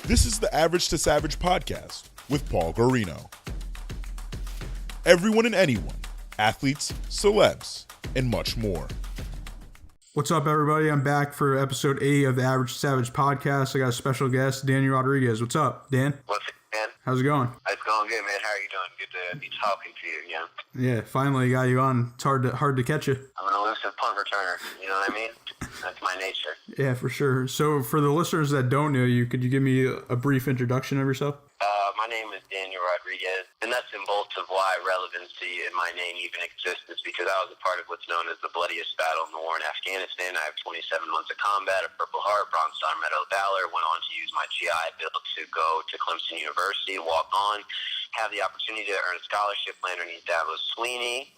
This is the Average to Savage podcast with Paul Guarino. Everyone and anyone, athletes, celebs, and much more. What's up, everybody? I'm back for episode 8 of the Average to Savage podcast. I got a special guest, Danny Rodriguez. What's up, Dan? What's up, man? How's it going? It's going good, man. How are you doing? Good to be talking to you again. Yeah, finally got you on. It's hard to catch you. I'm an elusive punt returner. You know what I mean? That's my nature. Yeah, for sure. So for the listeners that don't know you, could you give me a brief introduction of yourself? My name is Daniel Rodriguez, and nuts and bolts of why relevancy in my name even exists is because I was a part of what's known as the bloodiest battle in the war in Afghanistan. I have 27 months of combat, a Purple Heart, Bronze Star Medal of Valor, went on to use my GI Bill to go to Clemson University, walk on, have the opportunity to earn a scholarship, play underneath Davos Sweeney,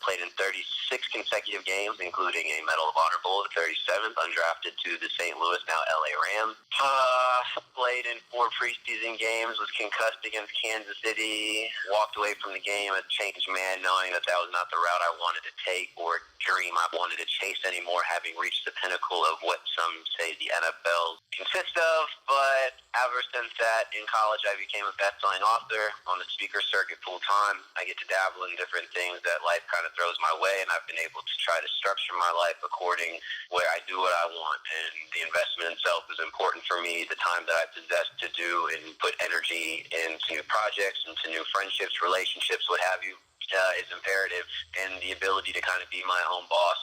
played in 36 consecutive games, including a Medal of Honor Bowl, the 37th, undrafted to the St. Louis, now LA Rams. Played in 4 preseason games, was concussed against Kansas City, walked away from the game a changed man, knowing that that was not the route I wanted to take or dream I wanted to chase anymore, having reached the pinnacle of what some say the NFL consists of. But ever since that, in college, I became a best-selling author on the speaker circuit full-time. I get to dabble in different things that life kind of throws my way, and I've been able to try to structure my life according where I do what I want. And the investment itself is important for me, the time that I possess to do and put energy into new projects, into new friendships, relationships, what have you. Is imperative, and the ability to kind of be my own boss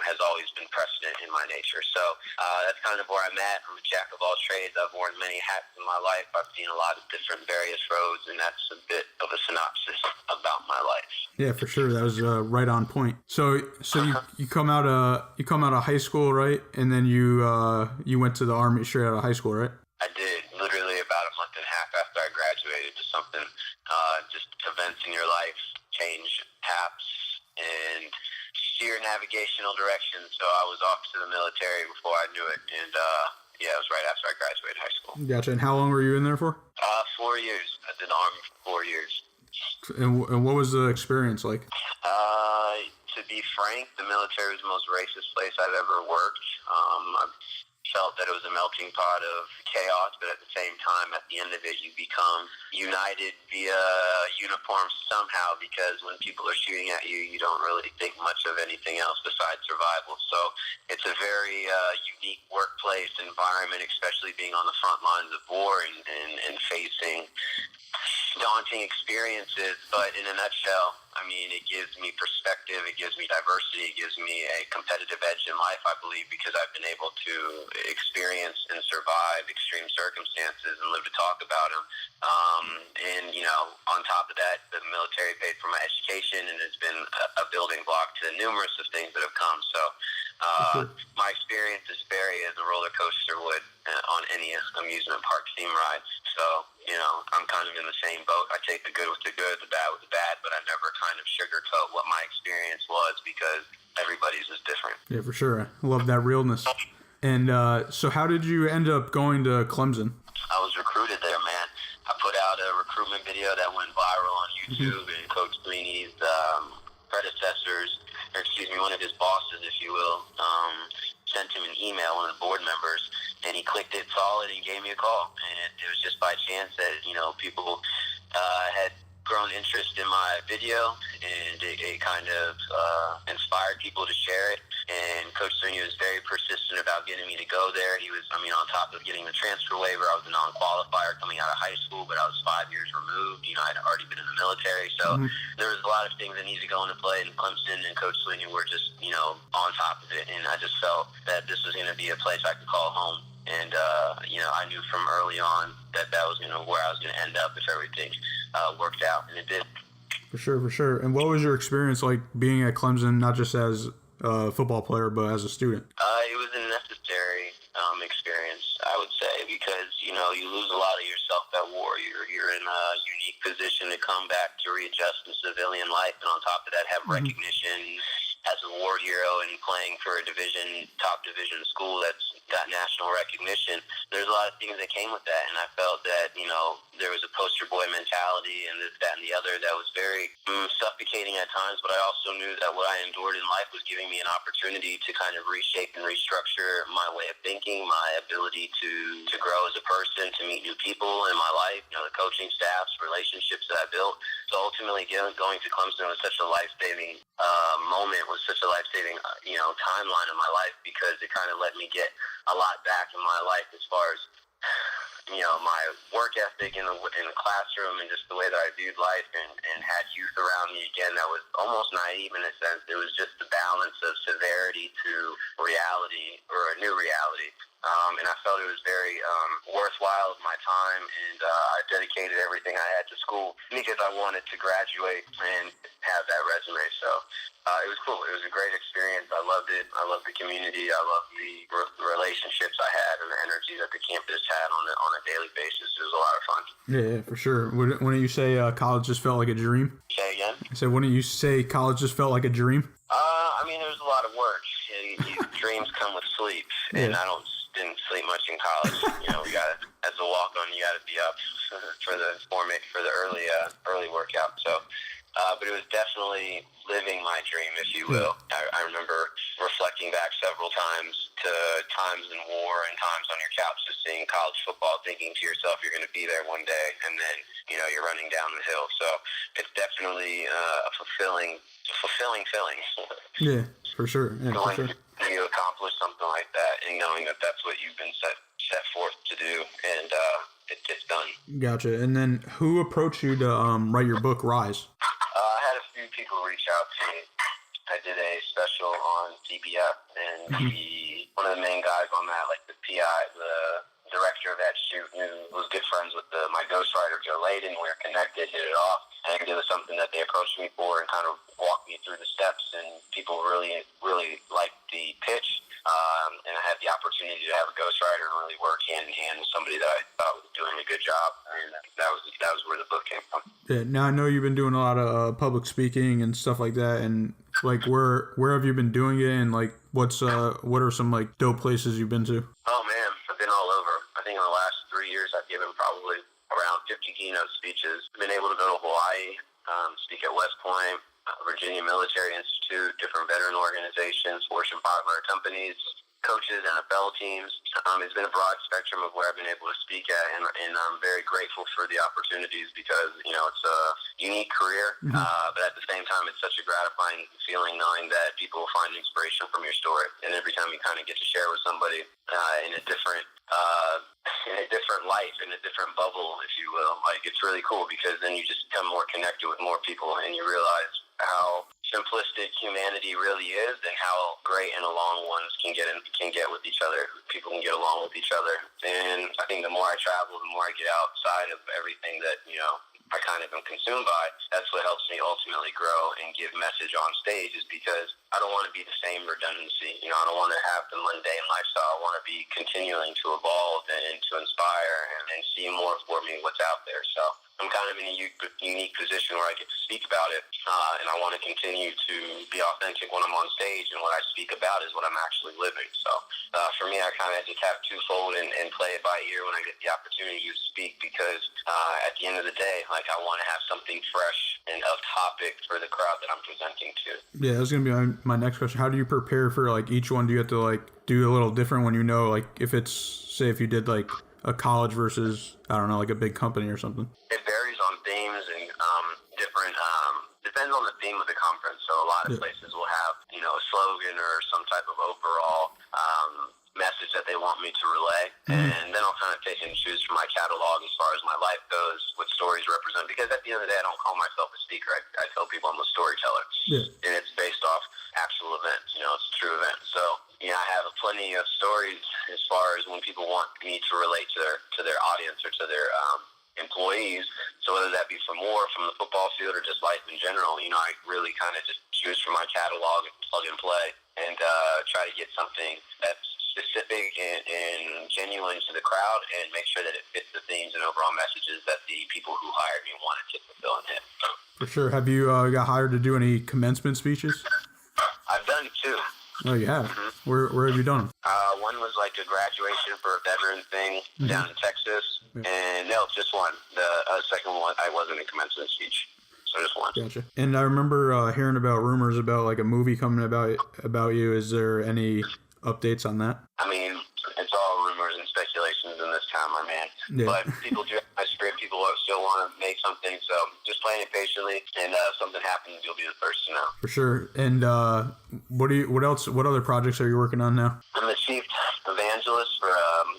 has always been precedent in my nature. So that's kind of where I'm at. I'm a jack of all trades. I've worn many hats in my life. I've seen a lot of different various roads, and that's a bit of a synopsis about my life. Yeah, for sure. That was right on point. So you come out of high school, right? And then you went to the Army straight out of high school, right? I did. Literally about a month and a half after I graduated, to something, just events in your life change paths and steer navigational direction. So I was off to the military before I knew it, and it was right after I graduated high school. Gotcha. And how long were you in there for? 4 years. I did the Army for 4 years. And what was the experience like? To be frank, the military was the most racist place I've ever worked. I felt that it was a melting pot of chaos, but at the same time, at the end of it, you become united via uniform somehow, because when people are shooting at you, you don't really think much of anything else besides survival. So it's a very unique workplace environment, especially being on the front lines of war and facing daunting experiences. But in a nutshell, I mean, it gives me perspective, it gives me diversity, it gives me a competitive edge in life, I believe, because I've been able to experience and survive extreme circumstances and live to talk about them. And, on top of that, the military paid for my education, and it's been a building block to numerous of things that have come. So my experience is very as a roller coaster would on any amusement park theme ride. So, I'm kind of in the same boat. I take the good with the good, the bad with the bad, but I never kind of sugarcoat what my experience was, because everybody's is different. Yeah, for sure. I love that realness. And so how did you end up going to Clemson? I was recruited there, man. I put out a recruitment video that went viral on YouTube, and Coach Sweeney's one of his bosses, if you will, sent him an email, one of the board members, and he clicked it, saw it, and gave me a call. And it was just by chance that, people had grown interest in my video, and it kind of inspired people to share it. And Coach Sweeney was very persistent about getting me to go there. He was, on top of getting the transfer waiver, I was a non-qualifier coming out of high school, but I was 5 years removed. I'd already been in the military, so there was a lot of things that needed to go into play, and Clemson and Coach Sweeney were just, on top of it. And I just felt that this was going to be a place I could call home. And, I knew from early on that was where I was going to end up if everything worked out, and it did. For sure. And what was your experience like being at Clemson, not just as a football player, but as a student? It was a necessary experience, I would say, because, you lose a lot of yourself at war. You're in a unique position to come back to readjust to civilian life, and on top of that, have recognition as a war hero and playing for a top division school that's got national recognition. There's a lot of things that came with that, and I felt that, there was a poster boy mentality and this, that, and the other that was very suffocating at times, but I also knew that what I endured in life was giving me an opportunity to kind of reshape and restructure my way of thinking, my ability to grow as a person, person to meet new people in my life, you know, the coaching staffs, relationships that I built. So ultimately going to Clemson was such a life-saving moment, was such a life-saving, you know, timeline in my life, because it kind of let me get a lot back in my life as far as, you know, my work ethic in the classroom, and just the way that I viewed life, and had youth around me again that was almost naive in a sense. It was just the balance of severity to reality, or a new reality. And I felt it was very worthwhile of my time, and I dedicated everything I had to school because I wanted to graduate and have that resume. So it was cool. It was a great experience. I loved it. I loved the community. I loved the relationships I had, and the energy that the campus had on a daily basis. It was a lot of fun. Yeah, for sure. Wouldn't you say college just felt like a dream? Say again? I said, wouldn't you say college just felt like a dream? I mean, there was a lot of work. Dreams come with sleep, and I didn't sleep much in college. You know, as a walk-on, you got to be up for the early workout. So, but it was definitely living my dream, if you will. I remember reflecting back several times to times in war and times on your couch just seeing college football, thinking to yourself you're going to be there one day, and then, you know, you're running down the hill. So it's definitely a fulfilling feeling. Yeah, for sure. Yeah, for sure. You accomplish something like that, and knowing that that's what you've been set forth to do, and it gets done. Gotcha. And then who approached you to write your book, Rise? I had a few people reach out to me. I did a special on CBF, and one of the main guys on that, like the PI, the director of that shoot, was good friends with my ghostwriter, Joe Layden. We were connected, hit it off. I think it was something that they approached me for and kind of walked me through the steps, and people really, really liked the pitch. And I had the opportunity to have a ghostwriter and really work hand in hand with somebody that I thought was doing a good job, and that was where the book came from. Yeah, now I know you've been doing a lot of public speaking and stuff like that, and like where have you been doing it, and like what are some like dope places you've been to? Oh man, I've been all over. I think in the last 3 years I've given probably around 50 keynote speeches. I've been able to go to Hawaii, speak at West Point, Virginia Military Institute, different veteran organizations, Fortune 500 companies, coaches, NFL teams. It's been a broad spectrum of where I've been able to speak at, and I'm very grateful for the opportunities, because, you know, it's a unique career, but at the same time, it's such a gratifying feeling knowing that people will find inspiration from your story. And every time you kind of get to share with somebody in a different life, in a different bubble, if you will, like, it's really cool, because then you just become more connected with more people, and you realize how simplistic humanity really is, and how great and along ones can get with each other. People can get along with each other. And I think the more I travel, the more I get outside of everything that, you know, I kind of am consumed by. That's what helps me ultimately grow and give message on stage, is because I don't want to be the same redundancy. You know, I don't want to have the mundane lifestyle. I want to be continuing to evolve and to inspire and see more for me what's out there. So I'm kind of in a unique position where I get to speak about it, and I want to continue to be authentic when I'm on stage, and what I speak about is what I'm actually living. So for me, I kind of just have twofold and play it by ear when I get the opportunity to speak, because at the end of the day, like, I want to have something fresh and of topic for the crowd that I'm presenting to. Yeah, that's going to be my next question. How do you prepare for, like, each one? Do you have to, like, do a little different when you know, like, if it's, say, if you did, like, a college versus, I don't know, like a big company or something? It varies on themes and different, depends on the theme of the conference. So a lot of places will have, you know, a slogan or some type of overall message that they want me to relay. And then I'll kind of pick and choose from my catalog as far as my life goes, what stories represent. Because at the end of the day, I don't call myself a speaker. I tell people I'm a storyteller. And it's based off actual events. You know, it's a true event. So, you know, I have plenty of stories as far as when people want me to relate to their audience or to their employees. So whether that be from the football field, or just life in general, you know, I really kind of just choose from my catalog and plug and play, and try to get something that's specific and genuine to the crowd, and make sure that it fits the themes and overall messages that the people who hired me wanted to fulfill and hit. For sure. Have you got hired to do any commencement speeches? I've done two. Oh, you have? Where have you done them? One was like a graduation for a veteran thing down in Texas, and no, just one. The second one, I wasn't a commencement speech, so just one. Gotcha. And I remember hearing about rumors about like a movie coming about you. Is there any updates on that? I mean, it's all rumors and speculations in this time, my man. man. Yeah. But people do have my script. People still want to make something. So just playing it patiently, and if something happens, you'll be the first to know. For sure. And what other projects are you working on now? I'm the chief evangelist for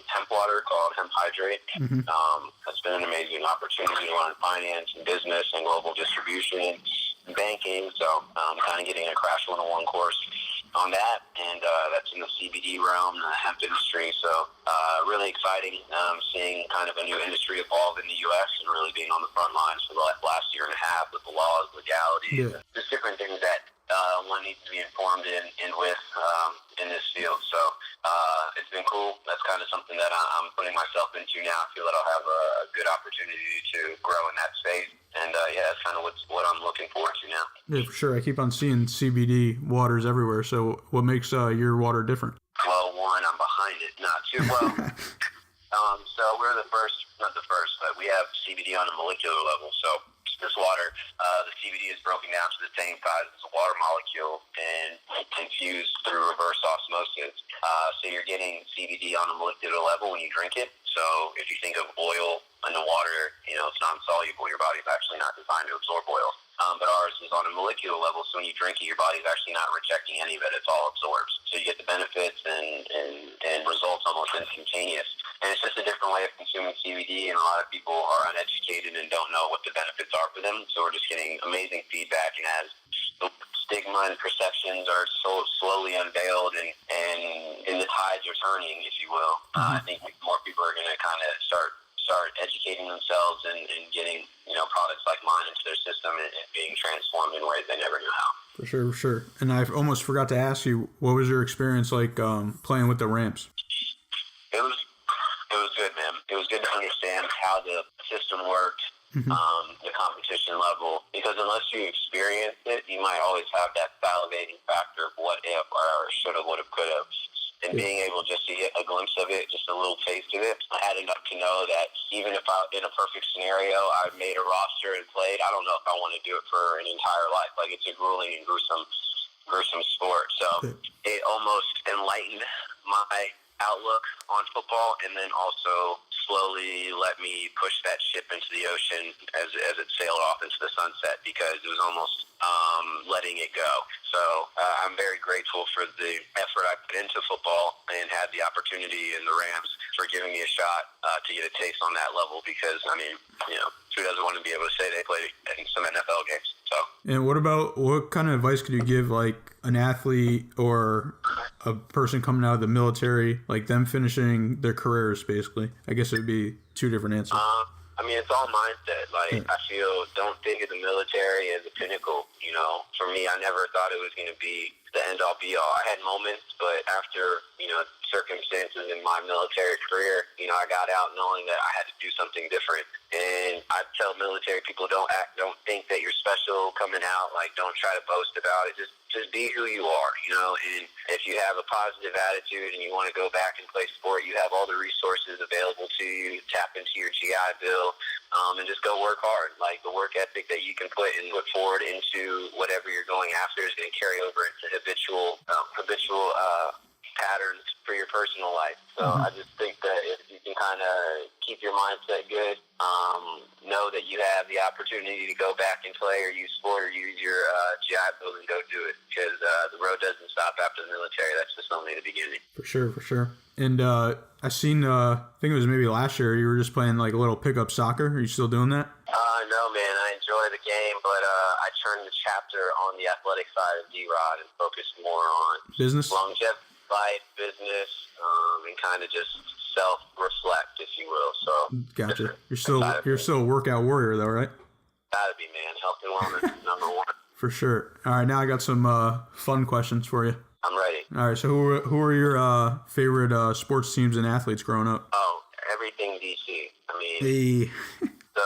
hemp water called Hemp Hydrate. That's been an amazing opportunity to learn finance and business and global distribution and banking. So kind of getting a Crash 101 course on that, and that's in the CBD realm, the hemp industry. So really exciting seeing kind of a new industry evolve in the U.S. and really being on the front lines for the last year and a half with the laws, legalities, just different things that one needs to be informed in with in this field. So it's been cool. That's kind of something that I'm putting myself into now. I feel that I'll have a good opportunity to grow in that space. And that's kind of what I'm looking forward to now. Yeah, for sure. I keep on seeing CBD waters everywhere. So what makes your water different? Well, one, I'm behind it. Not too well. So we're not the first, but we have CBD on a molecular level. So this water, the CBD is broken down to the same size as a water molecule and infused through reverse osmosis. So you're getting CBD on a molecular level when you drink it. So if you think of oil in the water, it's non-soluble. Your body's actually not designed to absorb oil. But ours is on a molecular level, so when you drink it, your body's actually not rejecting any of it. It's all absorbed. So you get the benefits and results almost instantaneous. And it's just a different way of consuming CBD, and a lot of people are uneducated and don't know what the benefits are for them. So we're just getting amazing feedback, and as the stigma and perceptions are so slowly unveiled and the tides are turning, if you will, I think more people are going to kind of start educating themselves and getting products like mine into their system and being transformed in ways they never knew how. For sure. And I almost forgot to ask you, what was your experience like playing with the ramps? It was good, man. It was good to understand how the system worked, the competition level, because unless you experience it, you might always have that salivating factor of what if or should have, would have, could have. And being able just to get a glimpse of it, just a little taste of it, I had enough to know that even if in a perfect scenario I made a roster and played, I don't know if I want to do it for an entire life. Like, it's a grueling and gruesome sport. So it almost enlightened my outlook on football, and then also slowly let me push that ship into the ocean as it sailed off into the sunset, because it was almost letting it go. So I'm very grateful for the effort I put into football and had the opportunity in the Rams for giving me a shot to get a taste on that level, because, who doesn't want to be able to say they played in some NFL games? So. And what kind of advice could you give, like, an athlete or a person coming out of the military, like them finishing their careers, basically? I guess it would be two different answers. It's all mindset. Like, I feel, don't think of the military as a pinnacle. For me, I never thought it was going to be the end-all, be-all. I had moments, but after, circumstances in my military career, I got out knowing that I had to do something different. And I tell military people, don't think that you're special coming out. Like, don't try to boast about it. Just be who you are, and if you have a positive attitude and you want to go back and play sport, you have all the resources available to you. Tap into your GI Bill, and just go work hard. Like, the work ethic that you can put forward into whatever you're going after is going to carry over into habitual patterns for your personal life. So I just think that if you can kind of keep your mindset good, know that you have the opportunity to go back and play or use sport or use your GI Bill and go do it, because the road doesn't stop after the military. That's just only the beginning. For sure. And I seen, I think it was maybe last year, you were just playing like a little pickup soccer. Are you still doing that? No, man. I enjoy the game, but I turned the chapter on the athletic side of D-Rod and focused more on business, longevity, life, business, and kind of just self-reflect, if you will. So gotcha. You're still a workout warrior, though, right? Gotta be, man. Health and wellness is number one. For sure. All right, now I got some fun questions for you. I'm ready. All right, so who are your favorite sports teams and athletes growing up? Oh, everything DC. So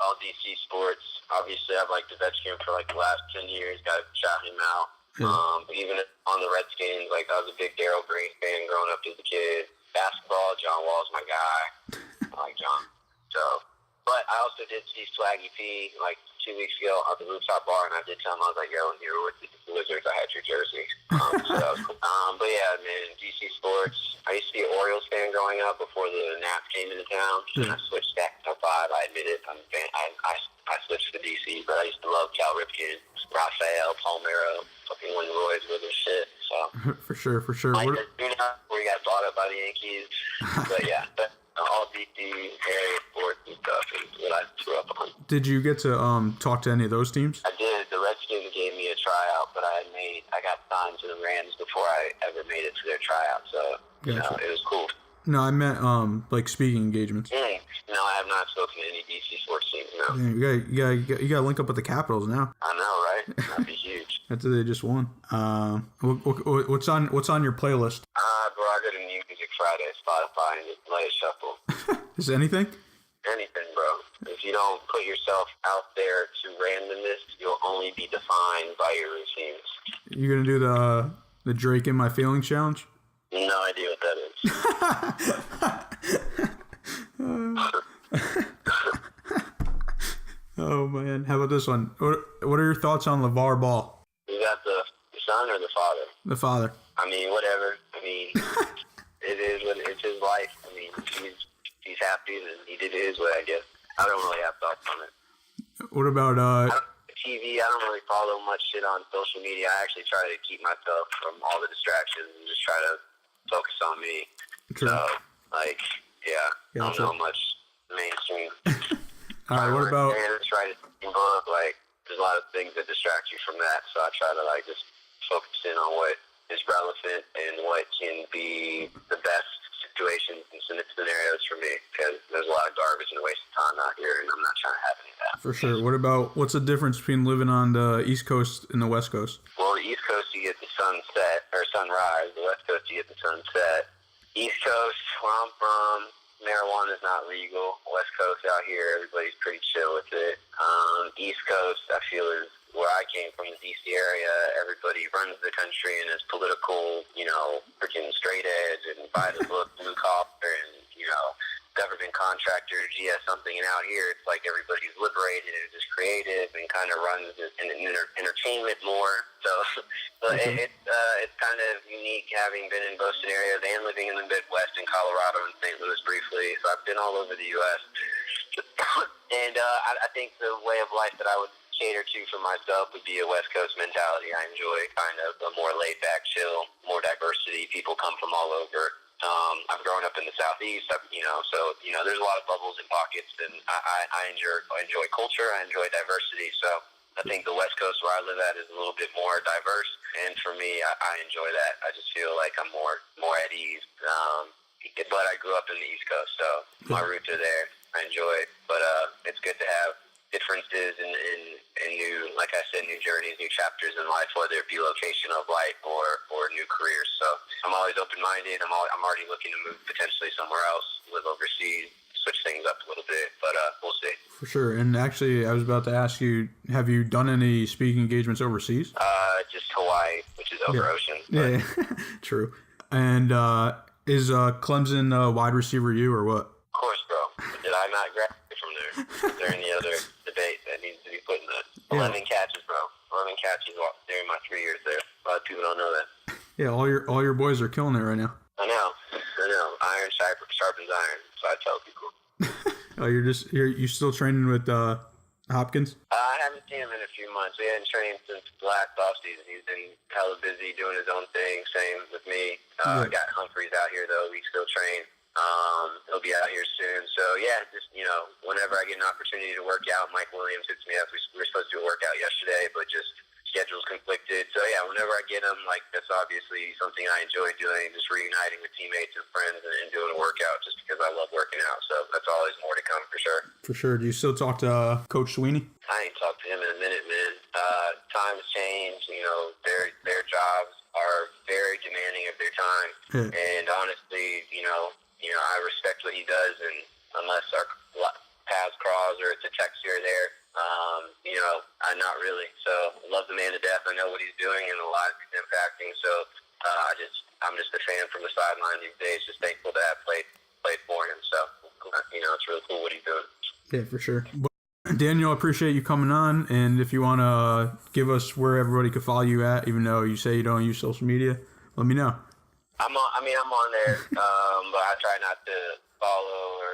all DC sports. Obviously, I've liked Ovechkin for like the last 10 years. Got to shout him out. Yeah. But even on the Redskins, like, I was a big Darryl Green fan growing up as a kid. Basketball, John Wall's my guy. I like John. So, but I also also did see Swaggy P like 2 weeks ago at the rooftop bar, and I did tell him, I was like, yo, when you were with the Wizards, I had your jersey. So that was cool. But yeah, man, DC sports. I used to be an Orioles fan growing up before the Nats came into town. And I switched back to 05. I admit it. I switched to DC, but I used to love Cal Ripken, Rafael, Palmeiro, fucking Win Roy's with his shit. So For sure. like where he got bought up by the Yankees. But yeah, but all DC area sports and stuff is what I grew up on. Did you get to talk to any of those teams? I did. The Redskins gave me a tryout, but I got signed to the Rams before I ever made it to their tryout. So you know, it was cool. No, I meant like speaking engagements. No, I have not spoken to any DC sports teams. No. Yeah, you got to link up with the Capitals now. I know, right? That'd be huge. After they just won. What's on your playlist? Bro, I go to Music Friday, Spotify, and just let it shuffle. Is anything? Anything, bro. If you don't put yourself out there to randomness, you'll only be defined by your routines. You gonna do the Drake in My Feelings challenge? No idea what that is. Oh man, how about this one? What are your thoughts on LeVar Ball? You got the son or the father? The father. I mean, whatever. I mean, it's his life. I mean, he's happy and he did his way, I guess. I don't really have thoughts on it. What about TV? I don't really follow much shit on social media. I actually try to keep myself from all the distractions and just try to focus on me. True. So, like, yeah, I don't know much mainstream. All right, what about? Try to book, like, there's a lot of things that distract you from that. So I try to like just focus in on what is relevant and what can be the best situations and scenarios for me, because there's a lot of garbage and waste of time out here, and I'm not trying to have any of that. For sure. What about, what's the difference between living on the East Coast and the West Coast? Well, the East Coast, you get the sunset, or sunrise. The West Coast, you get the sunset. East Coast, where I'm from, marijuana is not legal. West Coast out here, everybody's pretty chill with it. East Coast, I feel, is where I came from, the D.C. area. Everybody runs the country and is political, you know, freaking straight edge and by the book, blue collar, and, you know, government contractor, GS something. And out here, it's like everybody's liberated and just creative and kind of runs in entertainment more. So it's kind of unique having been in both scenarios and living in the Midwest in Colorado and St. Louis briefly. So I've been all over the U.S. And I think the way of life that I would cater to for myself would be a West Coast mentality. I enjoy kind of a more laid-back, chill, more diversity. People come from all over. I've grown up in the Southeast, so there's a lot of bubbles and pockets, and I enjoy culture. I enjoy diversity. So I think the West Coast where I live at is a little bit more diverse, and for me, I enjoy that. I just feel like I'm more at ease. But I grew up in the East Coast, so my roots are there. I enjoy it, but it's good to have differences and new, like I said, new journeys, new chapters in life, whether it be location of life or new careers. So I'm always open-minded. I'm already looking to move potentially somewhere else, live overseas, switch things up a little bit, but we'll see. For sure. And actually, I was about to ask you, have you done any speaking engagements overseas? Just Hawaii, which is over ocean. Yeah, true. And is Clemson wide receiver you or what? Of course, bro. Did I not graduate from there? Is there any other debate that needs to be put in that? 11 catches, bro. 11 catches during my 3 years there. A lot of people don't know that. Yeah, all your boys are killing it right now. I know. Iron sharpens iron, so I tell people. Oh, you're still training with Hopkins? I haven't seen him in a few months. We hadn't trained since last offseason. He's been hella busy doing his own thing. Same with me. Got Humphreys out here, though. We still train. He'll be out here soon. So, yeah, just, whenever I get an opportunity to work out, Mike Williams hits me up. We were supposed to do a workout yesterday, but just schedules conflicted. So, yeah, whenever I get him, that's obviously something I enjoy doing, just reuniting with teammates and friends and doing a workout just because I love working out. So that's always more to come for sure. For sure. Do you still talk to Coach Sweeney? I ain't talked to him in a minute, man. Times change. Their jobs are very demanding of their time. Yeah. And honestly, I respect what he does, and unless our paths cross or it's a text here or there, I'm not really. So I love the man to death. I know what he's doing and the lives he's impacting. So I'm just a fan from the sideline these days. Just thankful to have played for him. So it's really cool what he's doing. Yeah, for sure. Daniel, I appreciate you coming on. And if you want to give us where everybody could follow you at, even though you say you don't use social media, let me know. I'm on there, but I try not to follow or,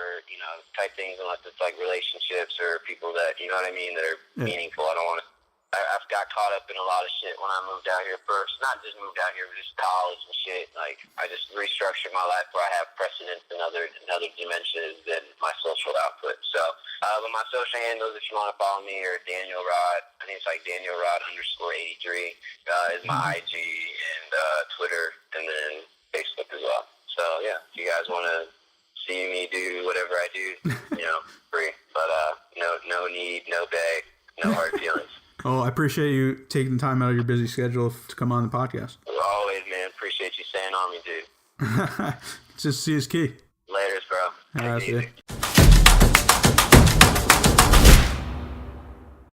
type things unless it's like relationships or people that, you know what I mean, that are meaningful. I don't want to. I've got caught up in a lot of shit when I moved out here first. Not just moved out here, but just college and shit. Like, I just restructured my life where I have precedence in other dimensions than my social output. So, but my social handles, if you want to follow me, are Daniel Rod. I think it's like Daniel Rod _83 is my IG and Twitter, and then Facebook as well. So, yeah, if you guys want to see me do whatever I do, free. But no need, no beg, no hard feelings. Oh, I appreciate you taking the time out of your busy schedule to come on the podcast. Always, man. Appreciate you staying on me, dude. Consistency is key. Laters, bro. Take it easy.